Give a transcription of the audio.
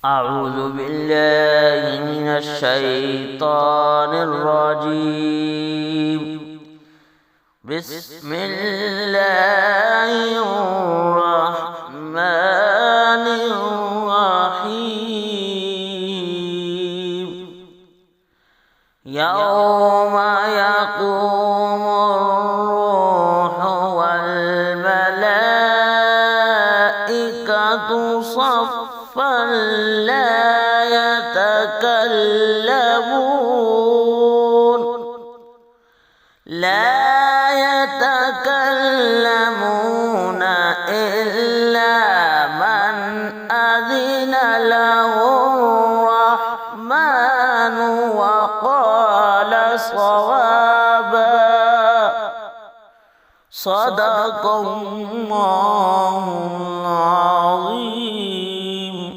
أعوذ بالله من الشيطان الرجيم. بسم الله الرحمن الرحيم. يوم يقوم الروح والملائكة صفا لا يتكلمون إلا من أذن له الرحمن وقال صوابا. صدق الله العظيم.